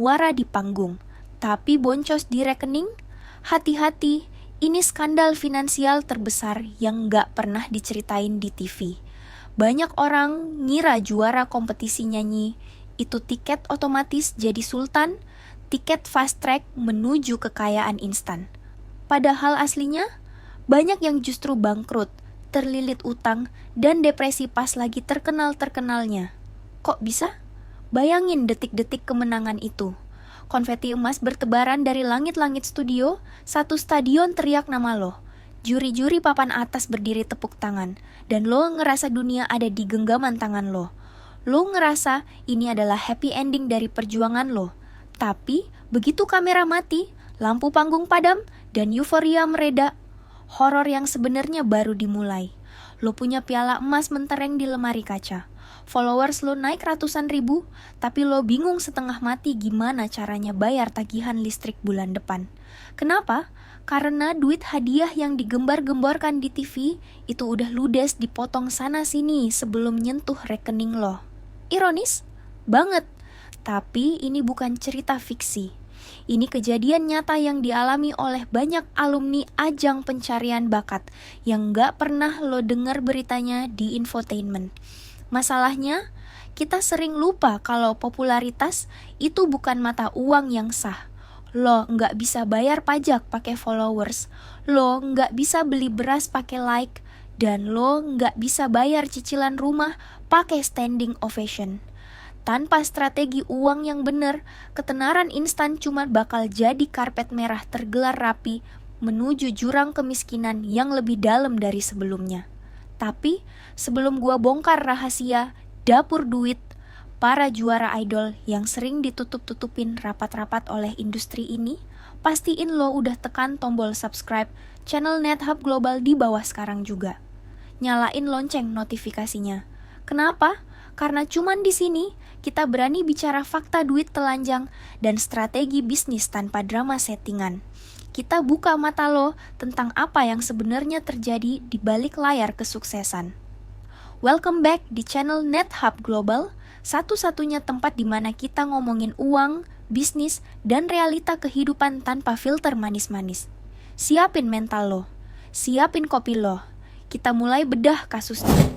wara di panggung, tapi boncos di rekening? Hati-hati, ini skandal finansial terbesar yang nggak pernah diceritain di TV. Banyak orang ngira juara kompetisi nyanyi itu tiket otomatis jadi sultan, tiket fast track menuju kekayaan instan. Padahal aslinya, banyak yang justru bangkrut, terlilit utang, dan depresi pas lagi terkenal-terkenalnya. Kok bisa? Bayangin detik-detik kemenangan itu. Konfeti emas bertebaran dari langit-langit studio, satu stadion teriak nama lo. Juri-juri papan atas berdiri tepuk tangan, dan lo ngerasa dunia ada di genggaman tangan lo. Lo ngerasa ini adalah happy ending dari perjuangan lo. Tapi, begitu kamera mati, lampu panggung padam, dan euforia mereda, horor yang sebenarnya baru dimulai. Lo punya piala emas mentereng di lemari kaca. Followers lo naik ratusan ribu, tapi lo bingung setengah mati gimana caranya bayar tagihan listrik bulan depan. Kenapa? Karena duit hadiah yang digembar-gemborkan di TV itu udah ludes dipotong sana-sini sebelum nyentuh rekening lo. Ironis? Banget. Tapi ini bukan cerita fiksi. Ini kejadian nyata yang dialami oleh banyak alumni ajang pencarian bakat yang gak pernah lo dengar beritanya di infotainment. Masalahnya, kita sering lupa kalau popularitas itu bukan mata uang yang sah. Lo nggak bisa bayar pajak pakai followers, lo nggak bisa beli beras pakai like, dan lo nggak bisa bayar cicilan rumah pakai standing ovation. Tanpa strategi uang yang benar, ketenaran instan cuma bakal jadi karpet merah tergelar rapi menuju jurang kemiskinan yang lebih dalam dari sebelumnya. Tapi, sebelum gua bongkar rahasia dapur duit para juara idol yang sering ditutup-tutupin rapat-rapat oleh industri ini, pastiin lo udah tekan tombol subscribe channel NetHub Global di bawah sekarang juga. Nyalain lonceng notifikasinya. Kenapa? Karena cuman di sini kita berani bicara fakta duit telanjang dan strategi bisnis tanpa drama settingan. Kita buka mata lo tentang apa yang sebenarnya terjadi di balik layar kesuksesan. Welcome back di channel NetHub Global, satu-satunya tempat di mana kita ngomongin uang, bisnis, dan realita kehidupan tanpa filter manis-manis. Siapin mental lo, siapin kopi lo. Kita mulai bedah kasusnya.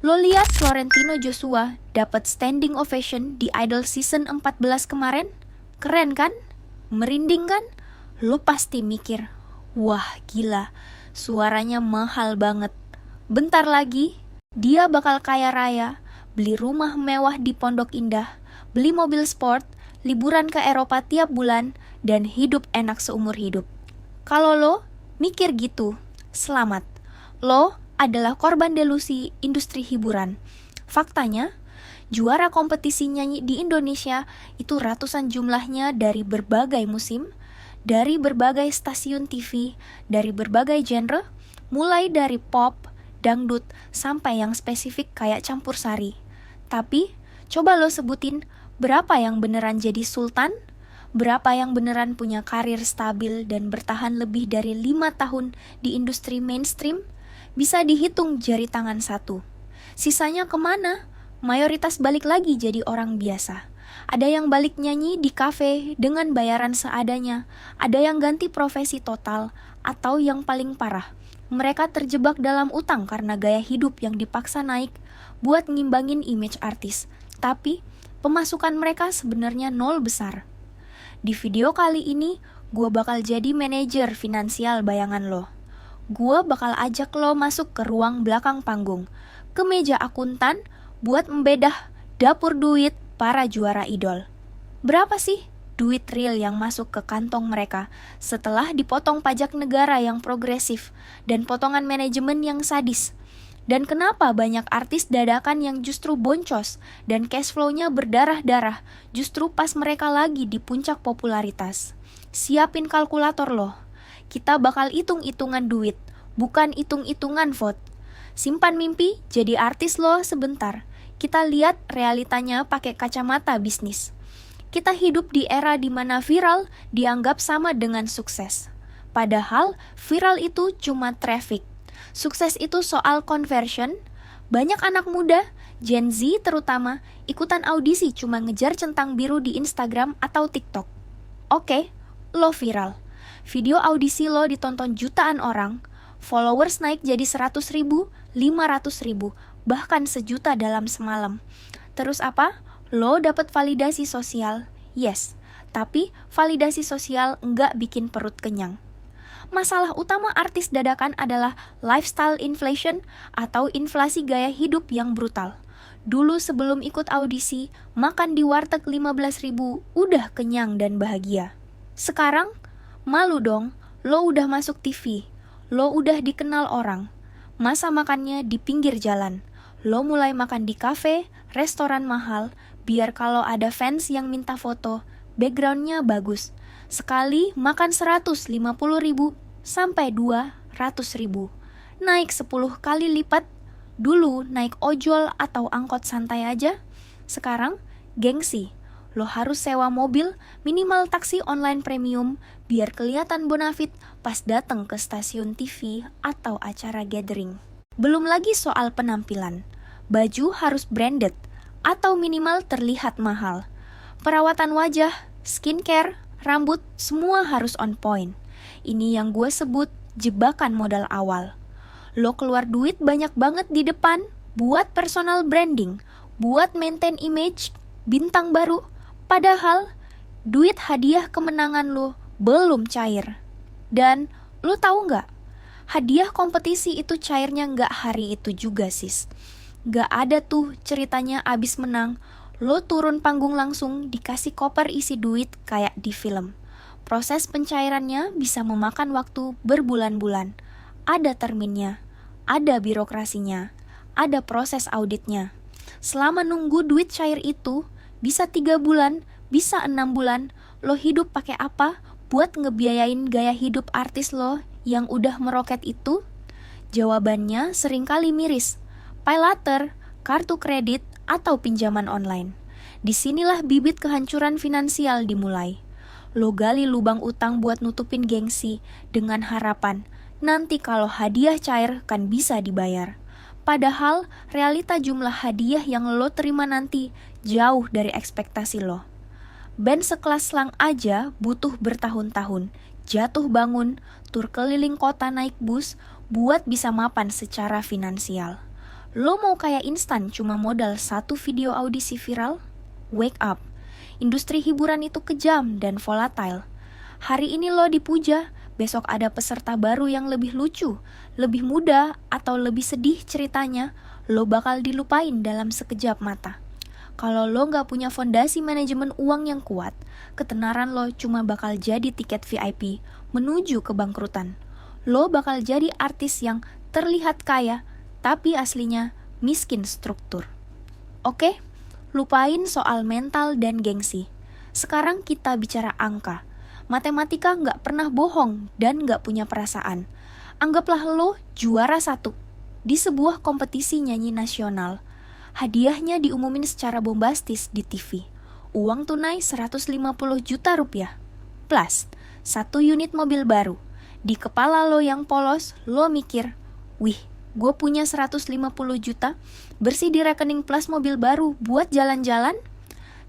Lo lihat Florentino Joshua dapat standing ovation di Idol Season 14 kemarin? Keren kan? Merinding kan? Lo pasti mikir, wah gila, suaranya mahal banget. Bentar lagi, dia bakal kaya raya, beli rumah mewah di Pondok Indah, beli mobil sport, liburan ke Eropa tiap bulan, dan hidup enak seumur hidup. Kalau lo mikir gitu, selamat. Lo adalah korban delusi industri hiburan. Faktanya, juara kompetisi nyanyi di Indonesia itu ratusan jumlahnya dari berbagai musim, dari berbagai stasiun TV, dari berbagai genre, mulai dari pop, dangdut, sampai yang spesifik kayak campur sari. Tapi, coba lo sebutin berapa yang beneran jadi sultan, berapa yang beneran punya karir stabil dan bertahan lebih dari 5 tahun di industri mainstream, bisa dihitung jari tangan satu. Sisanya kemana? Mayoritas balik lagi jadi orang biasa. Ada yang balik nyanyi di kafe dengan bayaran seadanya, ada yang ganti profesi total, atau yang paling parah, mereka terjebak dalam utang karena gaya hidup yang dipaksa naik buat ngimbangin image artis. Tapi, pemasukan mereka sebenarnya nol besar. Di video kali ini, gue bakal jadi manajer finansial bayangan lo. Gue bakal ajak lo masuk ke ruang belakang panggung, ke meja akuntan, buat membedah dapur duit para juara idol. Berapa sih duit real yang masuk ke kantong mereka setelah dipotong pajak negara yang progresif dan potongan manajemen yang sadis? Dan kenapa banyak artis dadakan yang justru boncos dan cash flow-nya berdarah-darah justru pas mereka lagi di puncak popularitas? Siapin kalkulator lo. Kita bakal hitung-hitungan duit, bukan hitung-hitungan vote. Simpan mimpi jadi artis lo sebentar. Kita lihat realitanya pakai kacamata bisnis. Kita hidup di era di mana viral dianggap sama dengan sukses. Padahal viral itu cuma traffic. Sukses itu soal conversion. Banyak anak muda Gen Z terutama ikutan audisi cuma ngejar centang biru di Instagram atau TikTok. Oke, lo viral. Video audisi lo ditonton jutaan orang, followers naik jadi 100.000, 500.000, bahkan sejuta dalam semalam. Terus apa? Lo dapet validasi sosial, yes. Tapi validasi sosial nggak bikin perut kenyang. Masalah utama artis dadakan adalah lifestyle inflation atau inflasi gaya hidup yang brutal. Dulu sebelum ikut audisi, makan di warteg 15.000 udah kenyang dan bahagia. Sekarang, malu dong, lo udah masuk TV, lo udah dikenal orang. Masa makannya di pinggir jalan, lo mulai makan di kafe, restoran mahal, biar kalau ada fans yang minta foto, backgroundnya bagus. Sekali makan 150.000 sampai 200.000. Naik 10 kali lipat. Dulu naik ojol atau angkot santai aja. Sekarang gengsi. Lo harus sewa mobil, minimal taksi online premium, biar kelihatan bonafit pas datang ke stasiun TV atau acara gathering. Belum lagi soal penampilan. Baju harus branded atau minimal terlihat mahal. Perawatan wajah, skincare, rambut, semua harus on point. Ini yang gue sebut jebakan modal awal. Lo keluar duit banyak banget di depan buat personal branding, buat maintain image, bintang baru. Padahal duit hadiah kemenangan lo belum cair. Dan lo tahu nggak? Hadiah kompetisi itu cairnya nggak hari itu juga sis. Nggak ada tuh ceritanya abis menang lo turun panggung langsung dikasih koper isi duit kayak di film. Proses pencairannya bisa memakan waktu berbulan-bulan. Ada terminnya, ada birokrasinya, ada proses auditnya. Selama nunggu duit cair itu, bisa 3 bulan, bisa 6 bulan, lo hidup pakai apa buat ngebiayain gaya hidup artis lo yang udah meroket itu? Jawabannya seringkali miris. Pay later, kartu kredit, atau pinjaman online. Disinilah bibit kehancuran finansial dimulai. Lo gali lubang utang buat nutupin gengsi dengan harapan nanti kalau hadiah cair kan bisa dibayar. Padahal realita jumlah hadiah yang lo terima nanti jauh dari ekspektasi lo. Band sekelas Slang aja butuh bertahun-tahun, jatuh bangun, tur keliling kota naik bus buat bisa mapan secara finansial. Lo mau kayak instan cuma modal 1 video audisi viral? Wake up. Industri hiburan itu kejam dan volatile. Hari ini lo dipuja, besok ada peserta baru yang lebih lucu, lebih muda, atau lebih sedih ceritanya, lo bakal dilupain dalam sekejap mata. Kalau lo gak punya fondasi manajemen uang yang kuat, ketenaran lo cuma bakal jadi tiket VIP menuju kebangkrutan. Lo bakal jadi artis yang terlihat kaya, tapi aslinya miskin struktur. Oke, lupain soal mental dan gengsi. Sekarang kita bicara angka. Matematika nggak pernah bohong dan nggak punya perasaan. Anggaplah lo juara 1 di sebuah kompetisi nyanyi nasional. Hadiahnya diumumin secara bombastis di TV. Uang tunai 150 juta rupiah. Plus, 1 unit mobil baru. Di kepala lo yang polos, lo mikir, wih, gue punya 150 juta, bersih di rekening plus mobil baru buat jalan-jalan?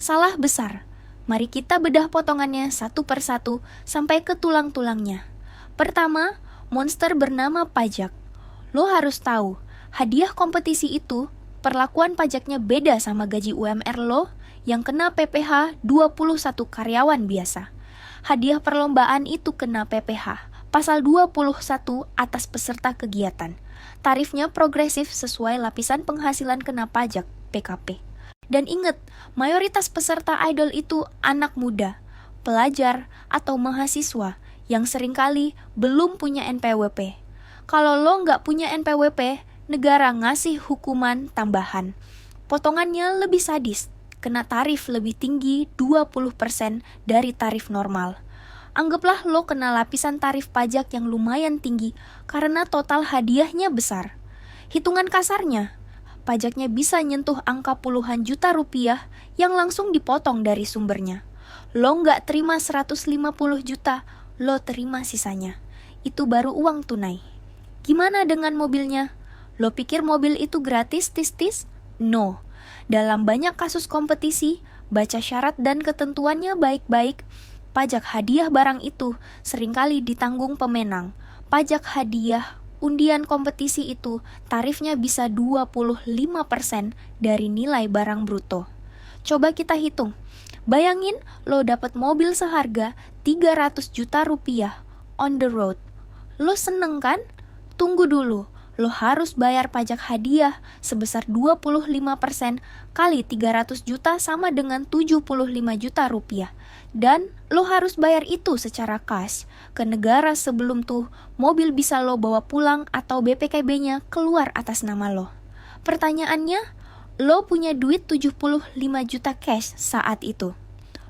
Salah besar. Mari kita bedah potongannya satu persatu sampai ke tulang-tulangnya. Pertama, monster bernama pajak. Lo harus tahu, hadiah kompetisi itu, perlakuan pajaknya beda sama gaji UMR lo yang kena PPh 21 karyawan biasa. Hadiah perlombaan itu kena PPh, pasal 21 atas peserta kegiatan. Tarifnya progresif sesuai lapisan penghasilan kena pajak, PKP. Dan ingat, mayoritas peserta idol itu anak muda, pelajar, atau mahasiswa yang seringkali belum punya NPWP. Kalau lo nggak punya NPWP, negara ngasih hukuman tambahan. Potongannya lebih sadis, kena tarif lebih tinggi 20% dari tarif normal. Anggaplah lo kena lapisan tarif pajak yang lumayan tinggi karena total hadiahnya besar. Hitungan kasarnya, pajaknya bisa nyentuh angka puluhan juta rupiah yang langsung dipotong dari sumbernya. Lo nggak terima 150 juta, lo terima sisanya. Itu baru uang tunai. Gimana dengan mobilnya? Lo pikir mobil itu gratis tis-tis? No. Dalam banyak kasus kompetisi, baca syarat dan ketentuannya baik-baik. Pajak hadiah barang itu seringkali ditanggung pemenang. Pajak hadiah undian kompetisi itu tarifnya bisa 25% dari nilai barang bruto. Coba kita hitung. Bayangin lo dapat mobil seharga 300 juta rupiah on the road. Lo seneng kan? Tunggu dulu. Lo harus bayar pajak hadiah sebesar 25% kali 300 juta sama dengan 75 juta rupiah. Dan lo harus bayar itu secara cash ke negara sebelum tuh mobil bisa lo bawa pulang atau BPKB-nya keluar atas nama lo. Pertanyaannya, lo punya duit 75 juta cash saat itu.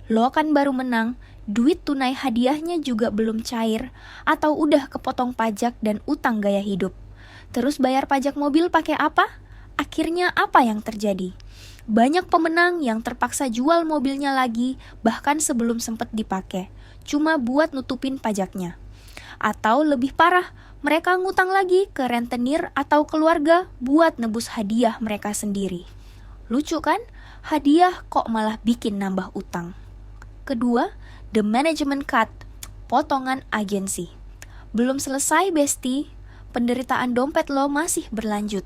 Lo kan baru menang, duit tunai hadiahnya juga belum cair atau udah kepotong pajak dan utang gaya hidup. Terus bayar pajak mobil pakai apa? Akhirnya apa yang terjadi? Banyak pemenang yang terpaksa jual mobilnya lagi bahkan sebelum sempat dipakai, cuma buat nutupin pajaknya. Atau lebih parah, mereka ngutang lagi ke rentenir atau keluarga buat nebus hadiah mereka sendiri. Lucu kan? Hadiah kok malah bikin nambah utang. Kedua, the management cut, potongan agensi. Belum selesai, bestie. Penderitaan dompet lo masih berlanjut.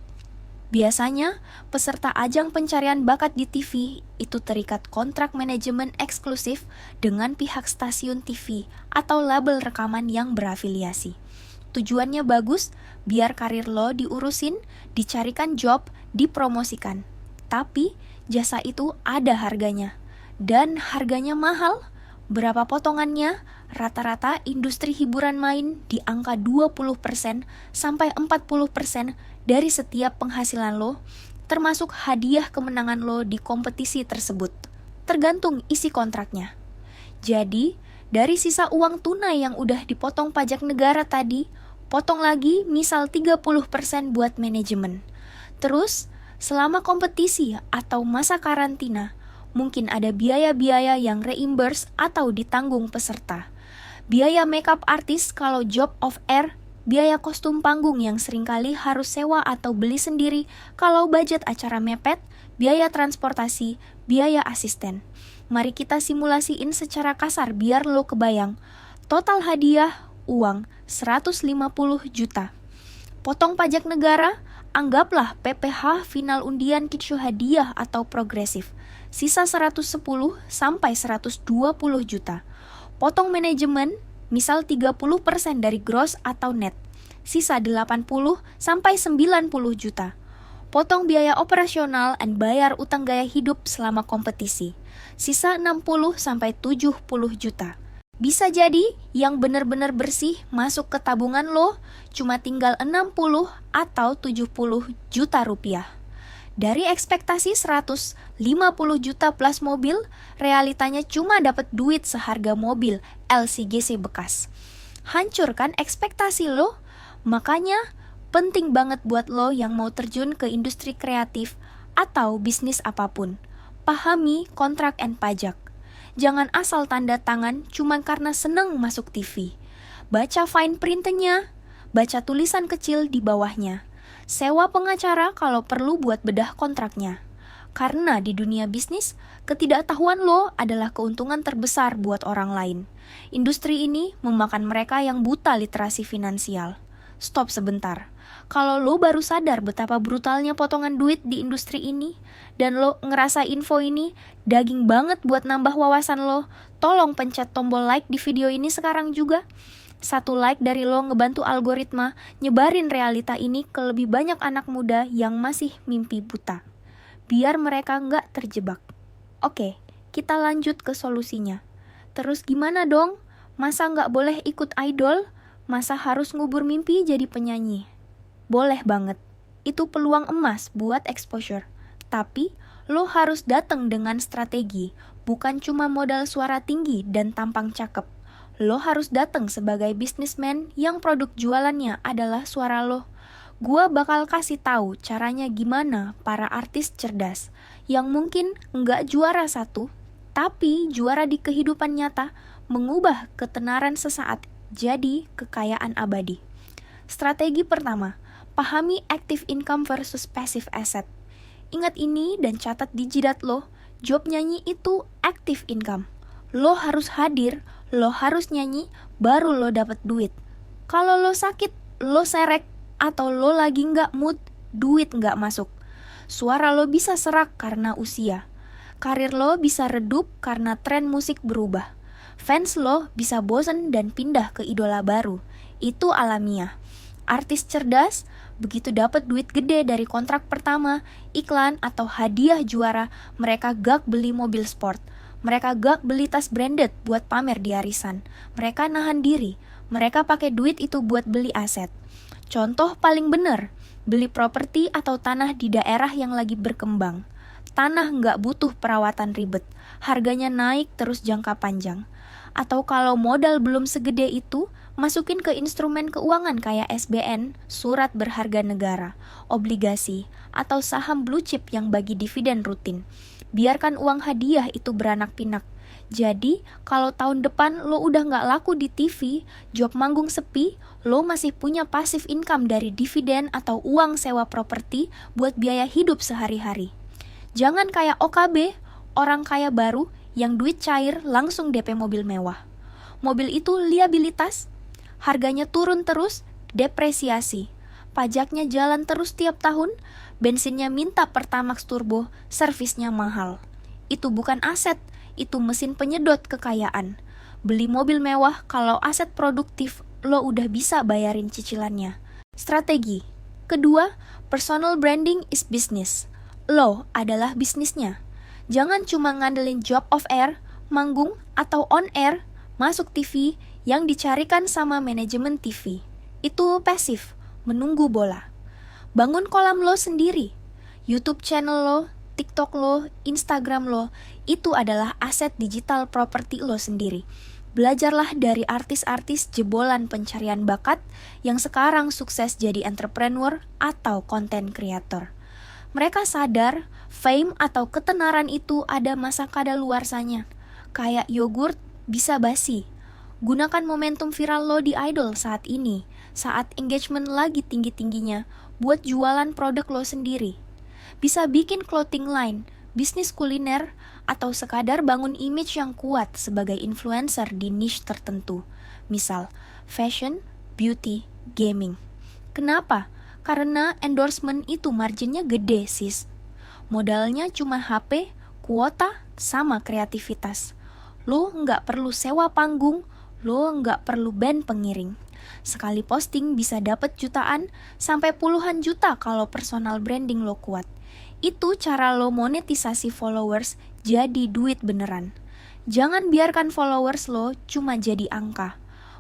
Biasanya, peserta ajang pencarian bakat di TV itu terikat kontrak manajemen eksklusif dengan pihak stasiun TV atau label rekaman yang berafiliasi. Tujuannya bagus, biar karir lo diurusin, dicarikan job, dipromosikan. Tapi, jasa itu ada harganya. Dan harganya mahal. Berapa potongannya? Rata-rata industri hiburan main di angka 20% sampai 40% dari setiap penghasilan lo, termasuk hadiah kemenangan lo di kompetisi tersebut. Tergantung isi kontraknya. Jadi, dari sisa uang tunai yang udah dipotong pajak negara tadi, potong lagi misal 30% buat manajemen. Terus, selama kompetisi atau masa karantina, mungkin ada biaya-biaya yang reimburse atau ditanggung peserta. Biaya makeup artis kalau job off air, biaya kostum panggung yang seringkali harus sewa atau beli sendiri kalau budget acara mepet, biaya transportasi, biaya asisten. Mari kita simulasiin secara kasar biar lo kebayang. Total hadiah, uang 150 juta. Potong pajak negara, anggaplah PPh final undian kicu hadiah atau progresif. Sisa 110 sampai 120 juta. Potong manajemen, misal 30% dari gross atau net. Sisa 80 sampai 90 juta. Potong biaya operasional dan bayar utang gaya hidup selama kompetisi. Sisa 60 sampai 70 juta. Bisa jadi yang benar-benar bersih masuk ke tabungan lo cuma tinggal 60 atau 70 juta rupiah. Dari ekspektasi 150 juta plus mobil, realitanya cuma dapat duit seharga mobil LCGC bekas. Hancur kan ekspektasi lo? Makanya penting banget buat lo yang mau terjun ke industri kreatif atau bisnis apapun. Pahami kontrak and pajak. Jangan asal tanda tangan cuma karena seneng masuk TV. Baca fine printnya, baca tulisan kecil di bawahnya. Sewa pengacara kalau perlu buat bedah kontraknya. Karena di dunia bisnis, ketidaktahuan lo adalah keuntungan terbesar buat orang lain. Industri ini memakan mereka yang buta literasi finansial. Stop sebentar. Kalau lo baru sadar betapa brutalnya potongan duit di industri ini, dan lo ngerasa info ini daging banget buat nambah wawasan lo, tolong pencet tombol like di video ini sekarang juga. 1 like dari lo ngebantu algoritma nyebarin realita ini ke lebih banyak anak muda yang masih mimpi buta. Biar mereka nggak terjebak. Oke, kita lanjut ke solusinya. Terus gimana dong? Masa nggak boleh ikut idol? Masa harus ngubur mimpi jadi penyanyi? Boleh banget. Itu peluang emas buat exposure. Tapi, lo harus datang dengan strategi, bukan cuma modal suara tinggi dan tampang cakep. Lo harus datang sebagai businessman yang produk jualannya adalah suara lo. Gua bakal kasih tahu caranya gimana para artis cerdas yang mungkin nggak juara 1, tapi juara di kehidupan nyata mengubah ketenaran sesaat jadi kekayaan abadi. Strategi pertama, pahami active income versus passive asset. Ingat ini dan catat di jidat lo, job nyanyi itu active income. Lo harus hadir, lo harus nyanyi, baru lo dapat duit. Kalau lo sakit, lo serek, atau lo lagi nggak mood, duit nggak masuk. Suara lo bisa serak karena usia. Karir lo bisa redup karena tren musik berubah. Fans lo bisa bosan dan pindah ke idola baru. Itu alamiah. Artis cerdas, begitu dapat duit gede dari kontrak pertama, iklan atau hadiah juara, mereka gak beli mobil sport. Mereka gak beli tas branded buat pamer di arisan. Mereka nahan diri. Mereka pakai duit itu buat beli aset. Contoh paling bener, beli properti atau tanah di daerah yang lagi berkembang. Tanah nggak butuh perawatan ribet, harganya naik terus jangka panjang. Atau kalau modal belum segede itu, masukin ke instrumen keuangan kayak SBN, surat berharga negara, obligasi, atau saham blue chip yang bagi dividen rutin. Biarkan uang hadiah itu beranak pinak. Jadi, kalau tahun depan lo udah nggak laku di TV, job manggung sepi, lo masih punya passive income dari dividen atau uang sewa properti buat biaya hidup sehari-hari. Jangan kayak OKB, orang kaya baru yang duit cair langsung DP mobil mewah. Mobil itu liabilitas, harganya turun terus, depresiasi. Pajaknya jalan terus tiap tahun, bensinnya minta Pertamax turbo, servisnya mahal. Itu bukan aset, itu mesin penyedot kekayaan. Beli mobil mewah kalau aset produktif, lo udah bisa bayarin cicilannya. Strategi. Kedua, personal branding is business. Lo adalah bisnisnya. Jangan cuma ngandelin job off air, manggung, atau on air, masuk TV yang dicarikan sama manajemen TV. Itu pasif, menunggu bola. Bangun kolam lo sendiri. YouTube channel lo, TikTok lo, Instagram lo, itu adalah aset digital properti lo sendiri. Belajarlah dari artis-artis jebolan pencarian bakat yang sekarang sukses jadi entrepreneur atau content creator. Mereka sadar, fame atau ketenaran itu ada masa kadaluarsanya. Kayak yogurt bisa basi. Gunakan momentum viral lo di idol saat ini, saat engagement lagi tinggi-tingginya, buat jualan produk lo sendiri. Bisa bikin clothing line, bisnis kuliner, atau sekadar bangun image yang kuat sebagai influencer di niche tertentu. Misal, fashion, beauty, gaming. Kenapa? Karena endorsement itu marginnya gede, sis. Modalnya cuma HP, kuota, sama kreativitas. Lo nggak perlu sewa panggung, lo nggak perlu band pengiring. Sekali posting bisa dapat jutaan sampai puluhan juta kalau personal branding lo kuat. Itu cara lo monetisasi followers jadi duit beneran. Jangan biarkan followers lo cuma jadi angka.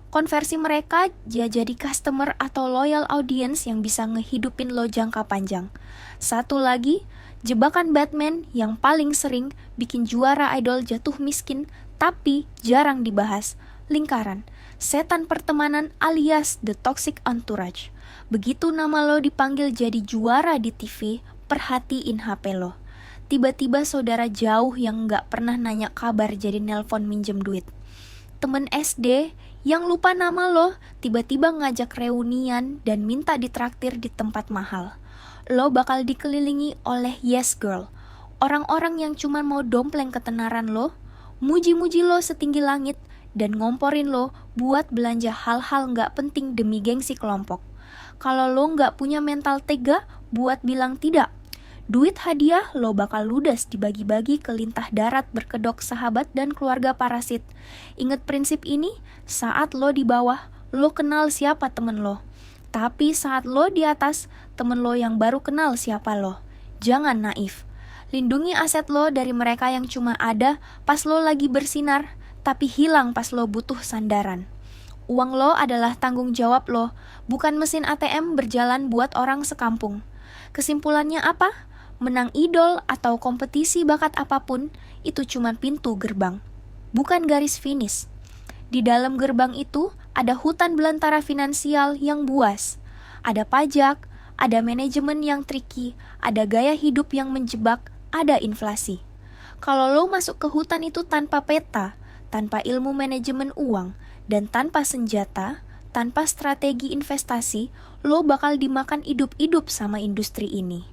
Konversi mereka jadi customer atau loyal audience yang bisa ngehidupin lo jangka panjang. Satu lagi, jebakan Batman yang paling sering bikin juara idol jatuh miskin tapi jarang dibahas. Lingkaran, setan pertemanan alias the toxic entourage. Begitu nama lo dipanggil jadi juara di TV, perhatiin HP lo. Tiba-tiba saudara jauh yang gak pernah nanya kabar jadi nelpon minjem duit. Temen SD yang lupa nama lo, tiba-tiba ngajak reunian dan minta ditraktir di tempat mahal. Lo bakal dikelilingi oleh yes girl, orang-orang yang cuma mau dompleng ketenaran lo, muji-muji lo setinggi langit, dan ngomporin lo buat belanja hal-hal gak penting demi gengsi kelompok. Kalau lo gak punya mental tega buat bilang tidak, duit hadiah lo bakal ludes dibagi-bagi ke lintah darat berkedok sahabat dan keluarga parasit. Ingat prinsip ini, saat lo di bawah, lo kenal siapa temen lo. Tapi saat lo di atas, temen lo yang baru kenal siapa lo. Jangan naif. Lindungi aset lo dari mereka yang cuma ada pas lo lagi bersinar, tapi hilang pas lo butuh sandaran. Uang lo adalah tanggung jawab lo, bukan mesin ATM berjalan buat orang sekampung. Kesimpulannya apa? Menang idol atau kompetisi bakat apapun, itu cuma pintu gerbang, bukan garis finish. Di dalam gerbang itu, ada hutan belantara finansial yang buas. Ada pajak, ada manajemen yang tricky, ada gaya hidup yang menjebak, ada inflasi. Kalau lo masuk ke hutan itu tanpa peta, tanpa ilmu manajemen uang, dan tanpa senjata, tanpa strategi investasi, lo bakal dimakan hidup-hidup sama industri ini.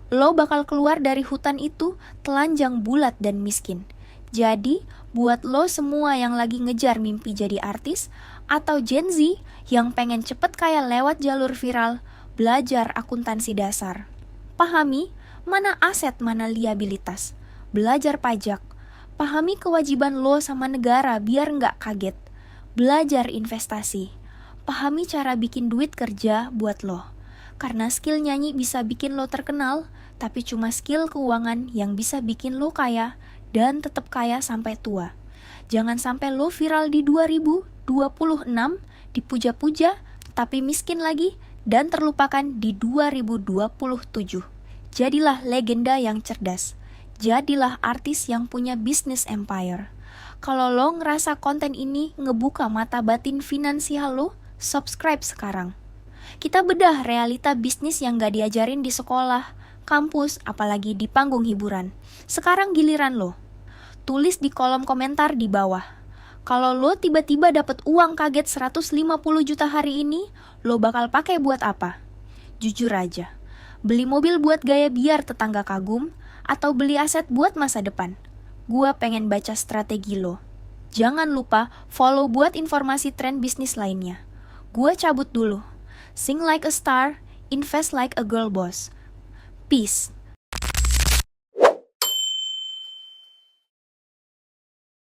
lo bakal keluar dari hutan itu telanjang bulat dan miskin. Jadi, buat lo semua yang lagi ngejar mimpi jadi artis, atau Gen Z yang pengen cepet kaya lewat jalur viral, belajar akuntansi dasar. Pahami mana aset mana liabilitas. Belajar pajak. Pahami kewajiban lo sama negara biar nggak kaget. Belajar investasi. Pahami cara bikin duit kerja buat lo. Karena skill nyanyi bisa bikin lo terkenal, tapi cuma skill keuangan yang bisa bikin lo kaya dan tetap kaya sampai tua. Jangan sampai lo viral di 2026, dipuja-puja, tapi miskin lagi, dan terlupakan di 2027. Jadilah legenda yang cerdas. Jadilah artis yang punya bisnis empire. Kalau lo ngerasa konten ini ngebuka mata batin finansial lo, subscribe sekarang. Kita bedah realita bisnis yang gak diajarin di sekolah, kampus, apalagi di panggung hiburan. Sekarang giliran lo. Tulis di kolom komentar di bawah. Kalau lo tiba-tiba dapat uang kaget 150 juta hari ini, lo bakal pakai buat apa? Jujur aja. Beli mobil buat gaya biar tetangga kagum, atau beli aset buat masa depan? Gua pengen baca strategi lo. Jangan lupa follow buat informasi tren bisnis lainnya. Gua cabut dulu. Sing like a star, invest like a girl boss. Peace.